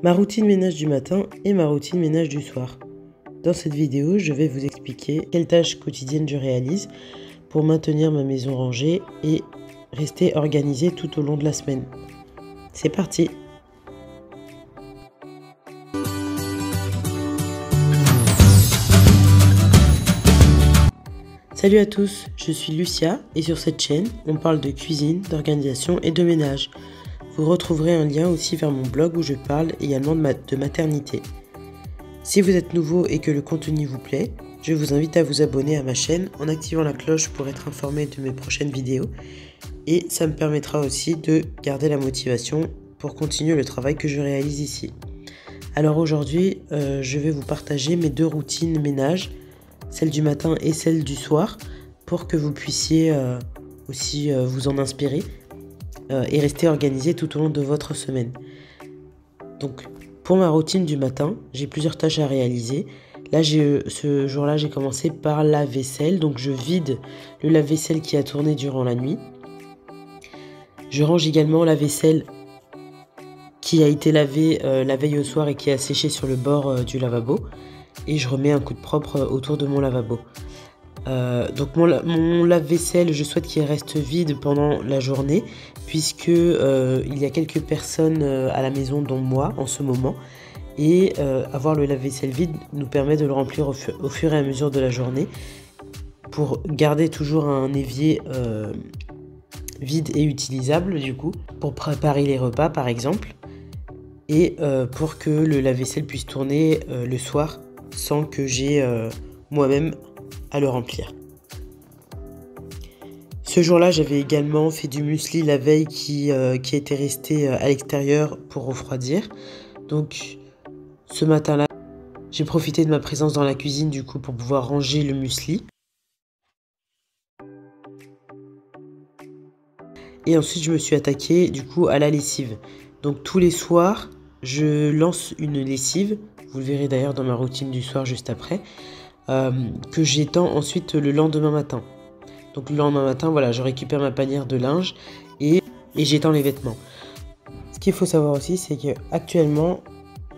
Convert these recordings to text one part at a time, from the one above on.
Ma routine ménage du matin et ma routine ménage du soir. Dans cette vidéo, je vais vous expliquer quelles tâches quotidiennes je réalise pour maintenir ma maison rangée et rester organisée tout au long de la semaine. C'est parti! Salut à tous, je suis Lucia et sur cette chaîne, on parle de cuisine, d'organisation et de ménage. Vous retrouverez un lien aussi vers mon blog où je parle également de maternité. Si vous êtes nouveau et que le contenu vous plaît, je vous invite à vous abonner à ma chaîne en activant la cloche pour être informé de mes prochaines vidéos et ça me permettra aussi de garder la motivation pour continuer le travail que je réalise ici. Alors aujourd'hui, je vais vous partager mes deux routines ménage, celle du matin et celle du soir, pour que vous puissiez aussi vous en inspirer et rester organisé tout au long de votre semaine. Donc pour ma routine du matin, j'ai plusieurs tâches à réaliser. Là, ce jour-là, j'ai commencé par la vaisselle. Donc je vide le lave-vaisselle qui a tourné durant la nuit. Je range également la vaisselle qui a été lavée la veille au soir et qui a séché sur le bord du lavabo. Et je remets un coup de propre autour de mon lavabo. Donc mon lave-vaisselle, je souhaite qu'il reste vide pendant la journée puisque il y a quelques personnes à la maison dont moi en ce moment et avoir le lave-vaisselle vide nous permet de le remplir au fur et à mesure de la journée pour garder toujours un évier vide et utilisable du coup pour préparer les repas par exemple et pour que le lave-vaisselle puisse tourner le soir sans que j'ai moi-même à le remplir. Ce jour-là, j'avais également fait du muesli la veille qui était resté à l'extérieur pour refroidir. Donc ce matin-là, j'ai profité de ma présence dans la cuisine du coup pour pouvoir ranger le muesli. Et ensuite, je me suis attaqué du coup à la lessive. Donc tous les soirs, je lance une lessive. Vous le verrez d'ailleurs dans ma routine du soir juste après. Que j'étends ensuite le lendemain matin. Donc le lendemain matin, voilà, je récupère ma panière de linge et j'étends les vêtements. Ce qu'il faut savoir aussi, c'est que actuellement,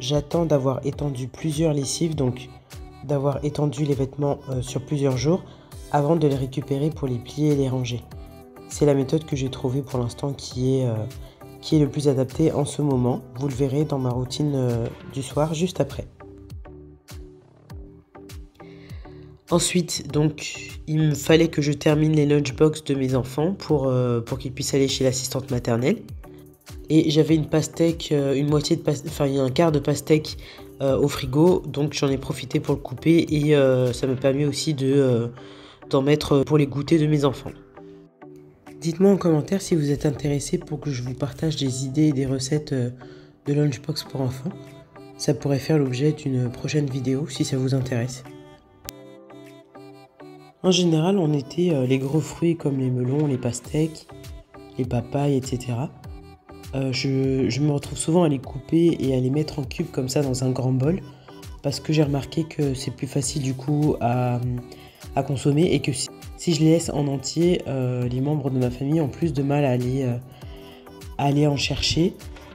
j'attends d'avoir étendu plusieurs lessives, donc d'avoir étendu les vêtements sur plusieurs jours avant de les récupérer pour les plier et les ranger. C'est la méthode que j'ai trouvée pour l'instant qui est le plus adaptée en ce moment. Vous le verrez dans ma routine du soir juste après. Ensuite, donc, il me fallait que je termine les lunchbox de mes enfants pour qu'ils puissent aller chez l'assistante maternelle. Et j'avais une pastèque, un quart de pastèque au frigo, donc j'en ai profité pour le couper et ça m'a permis aussi d'en mettre pour les goûters de mes enfants. Dites-moi en commentaire si vous êtes intéressé pour que je vous partage des idées et des recettes de lunchbox pour enfants. Ça pourrait faire l'objet d'une prochaine vidéo si ça vous intéresse. En général, on était les gros fruits comme les melons, les pastèques, les papayes, etc. Je me retrouve souvent à les couper et à les mettre en cubes comme ça dans un grand bol parce que j'ai remarqué que c'est plus facile du coup à consommer et que si je les laisse en entier, les membres de ma famille ont plus de mal à aller en chercher.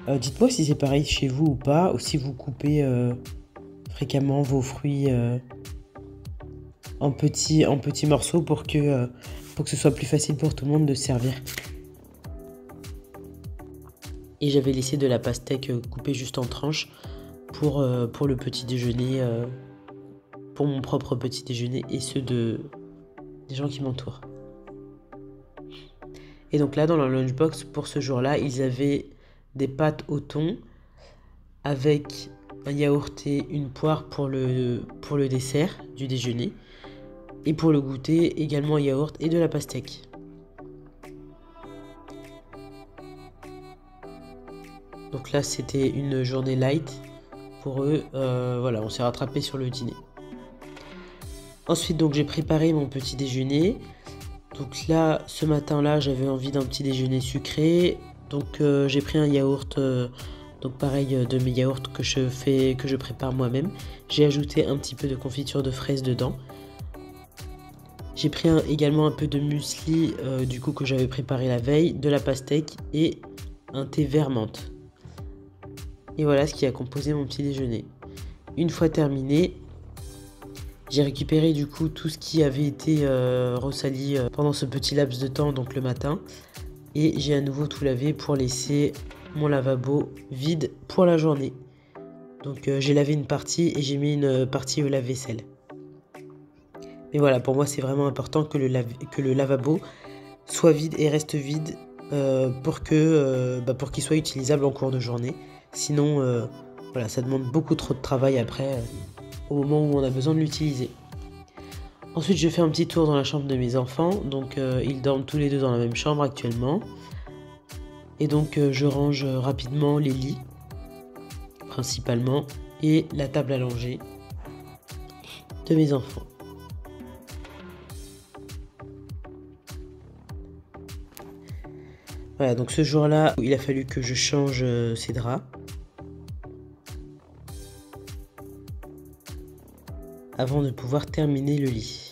Dites-moi si c'est pareil chez vous ou pas, ou si vous coupez fréquemment vos fruits en petits morceaux pour que ce soit plus facile pour tout le monde de se servir. Et j'avais laissé de la pastèque coupée juste en tranches pour le petit déjeuner, pour mon propre petit déjeuner et ceux des gens qui m'entourent. Et donc là, dans leur lunchbox, pour ce jour-là, ils avaient des pâtes au thon avec un yaourt et une poire pour le dessert du déjeuner. Et pour le goûter, également un yaourt et de la pastèque. Donc là, c'était une journée light pour eux. Voilà, on s'est rattrapé sur le dîner. Ensuite, donc j'ai préparé mon petit déjeuner. Donc là, ce matin-là, j'avais envie d'un petit déjeuner sucré. Donc j'ai pris un yaourt. Donc pareil, de mes yaourts que je prépare moi-même. J'ai ajouté un petit peu de confiture de fraises dedans. J'ai pris également un peu de muesli du coup que j'avais préparé la veille, de la pastèque et un thé vert menthe. Et voilà ce qui a composé mon petit déjeuner. Une fois terminé, j'ai récupéré du coup tout ce qui avait été ressali pendant ce petit laps de temps, donc le matin. Et j'ai à nouveau tout lavé pour laisser mon lavabo vide pour la journée. Donc j'ai lavé une partie et j'ai mis une partie au lave-vaisselle. Mais voilà, pour moi c'est vraiment important que le lavabo soit vide et reste vide pour qu'il soit utilisable en cours de journée. Sinon, voilà, ça demande beaucoup trop de travail après au moment où on a besoin de l'utiliser. Ensuite, je fais un petit tour dans la chambre de mes enfants. Donc ils dorment tous les deux dans la même chambre actuellement. Et donc je range rapidement les lits, principalement, et la table à langer de mes enfants. Voilà, donc ce jour-là, il a fallu que je change ces draps avant de pouvoir terminer le lit.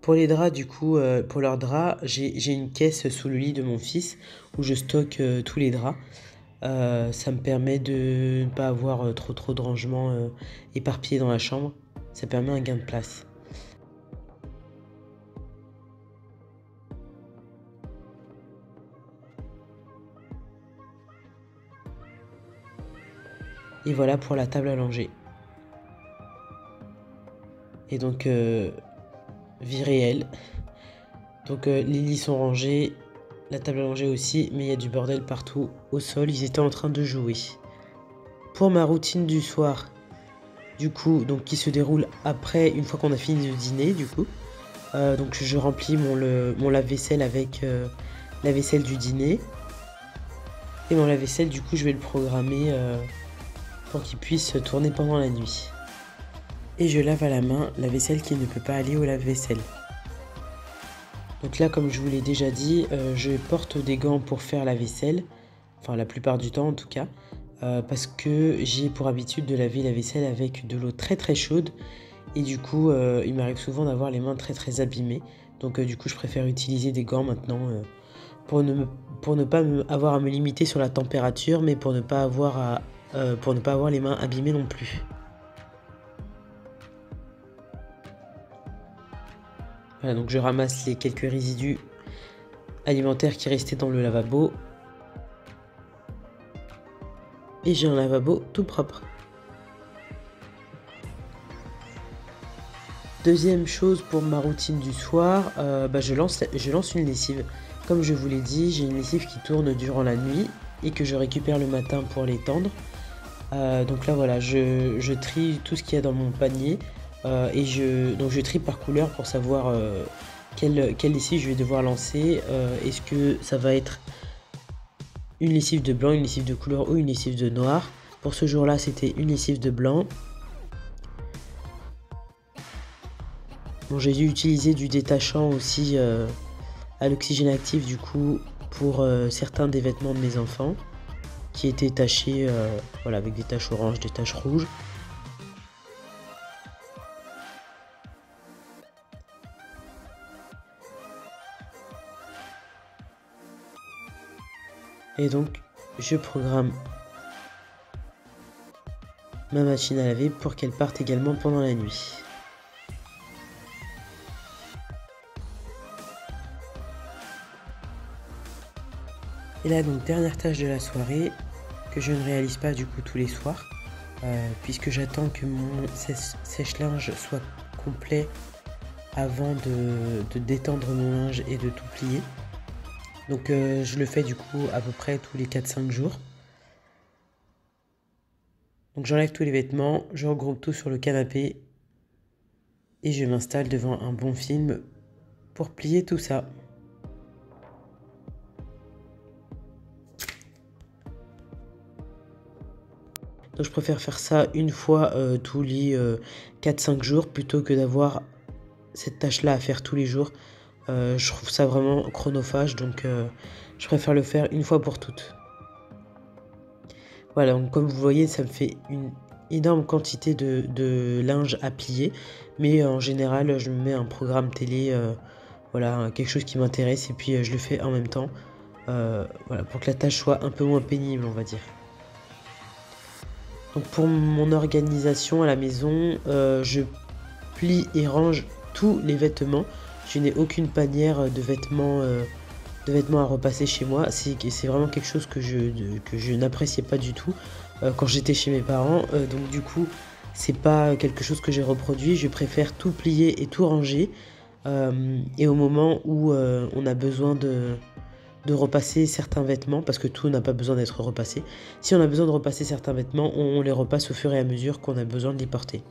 Pour les draps, du coup, pour leurs draps, j'ai une caisse sous le lit de mon fils où je stocke tous les draps. Ça me permet de ne pas avoir trop de rangements éparpillés dans la chambre. Ça permet un gain de place. Et voilà pour la table à langer. Et donc, vie réelle. Donc les lits sont rangés, la table à langer aussi, mais il y a du bordel partout au sol. Ils étaient en train de jouer. Pour ma routine du soir, du coup, donc qui se déroule après, une fois qu'on a fini de dîner, du coup. Donc je remplis mon lave-vaisselle avec la vaisselle du dîner. Et mon lave-vaisselle, du coup, je vais le programmer pour qu'il puisse tourner pendant la nuit. Et je lave à la main la vaisselle qui ne peut pas aller au lave-vaisselle. Donc là, comme je vous l'ai déjà dit, je porte des gants pour faire la vaisselle, enfin la plupart du temps en tout cas, parce que j'ai pour habitude de laver la vaisselle avec de l'eau très chaude, et du coup, il m'arrive souvent d'avoir les mains très abîmées. Donc du coup, je préfère utiliser des gants maintenant pour ne pas avoir à me limiter sur la température, mais pour ne pas avoir les mains abîmées non plus. Voilà, donc je ramasse les quelques résidus alimentaires qui restaient dans le lavabo. Et j'ai un lavabo tout propre. Deuxième chose pour ma routine du soir, je lance une lessive. Comme je vous l'ai dit, j'ai une lessive qui tourne durant la nuit et que je récupère le matin pour l'étendre. Donc là voilà, je trie tout ce qu'il y a dans mon panier et je trie par couleur pour savoir quelle lessive je vais devoir lancer. Est-ce que ça va être une lessive de blanc, une lessive de couleur ou une lessive de noir? Pour ce jour-là, c'était une lessive de blanc. Bon, j'ai dû utiliser du détachant aussi à l'oxygène actif du coup pour certains des vêtements de mes enfants qui étaient tachés voilà, avec des taches oranges, des taches rouges. Et donc je programme ma machine à laver pour qu'elle parte également pendant la nuit. Et là donc dernière tâche de la soirée que je ne réalise pas du coup tous les soirs puisque j'attends que mon sèche-linge soit complet avant de détendre mon linge et de tout plier. Donc je le fais du coup à peu près tous les 4-5 jours. Donc j'enlève tous les vêtements, je regroupe tout sur le canapé et je m'installe devant un bon film pour plier tout ça. Donc je préfère faire ça une fois tous les 4-5 jours plutôt que d'avoir cette tâche-là à faire tous les jours. Je trouve ça vraiment chronophage, donc je préfère le faire une fois pour toutes. Voilà, donc comme vous voyez, ça me fait une énorme quantité de linge à plier, mais en général, je me mets un programme télé, voilà, quelque chose qui m'intéresse, et puis je le fais en même temps, voilà, pour que la tâche soit un peu moins pénible, on va dire. Donc pour mon organisation à la maison, je plie et range tous les vêtements. Je n'ai aucune panière de vêtements à repasser chez moi. C'est vraiment quelque chose que je n'appréciais pas du tout quand j'étais chez mes parents. Donc du coup, c'est pas quelque chose que j'ai reproduit. Je préfère tout plier et tout ranger. Et au moment où on a besoin de repasser certains vêtements, parce que tout n'a pas besoin d'être repassé. Si on a besoin de repasser certains vêtements, on les repasse au fur et à mesure qu'on a besoin de les porter.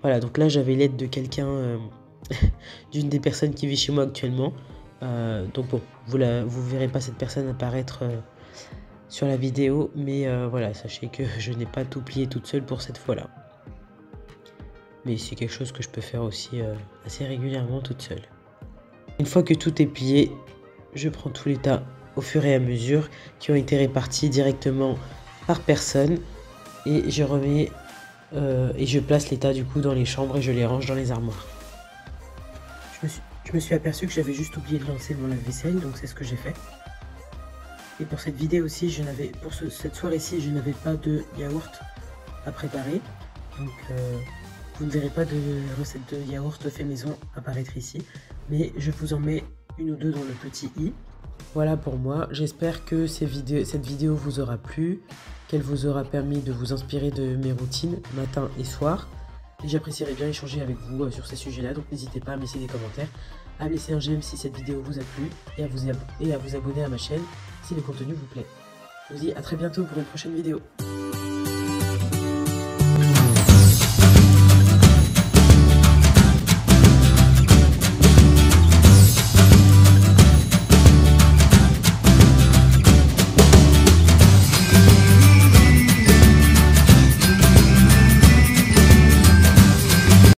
Voilà, donc là j'avais l'aide de quelqu'un, d'une des personnes qui vit chez moi actuellement. Donc bon, vous verrez pas cette personne apparaître sur la vidéo, mais voilà, sachez que je n'ai pas tout plié toute seule pour cette fois-là. Mais c'est quelque chose que je peux faire aussi assez régulièrement toute seule. Une fois que tout est plié, je prends tous les tas au fur et à mesure qui ont été répartis directement par personne et je remets et je place les tas du coup dans les chambres et je les range dans les armoires. Je me suis aperçu que j'avais juste oublié de lancer mon lave-vaisselle, donc c'est ce que j'ai fait. Et pour cette vidéo aussi, cette soirée-ci, je n'avais pas de yaourt à préparer. Donc vous ne verrez pas de recette de yaourt fait maison apparaître ici. Mais je vous en mets une ou deux dans le petit i. Voilà pour moi, j'espère que cette vidéo vous aura plu, qu'elle vous aura permis de vous inspirer de mes routines matin et soir. Et j'apprécierais bien échanger avec vous sur ces sujets-là, donc n'hésitez pas à me laisser des commentaires, à me laisser un j'aime si cette vidéo vous a plu et à vous abonner à ma chaîne si le contenu vous plaît. Je vous dis à très bientôt pour une prochaine vidéo.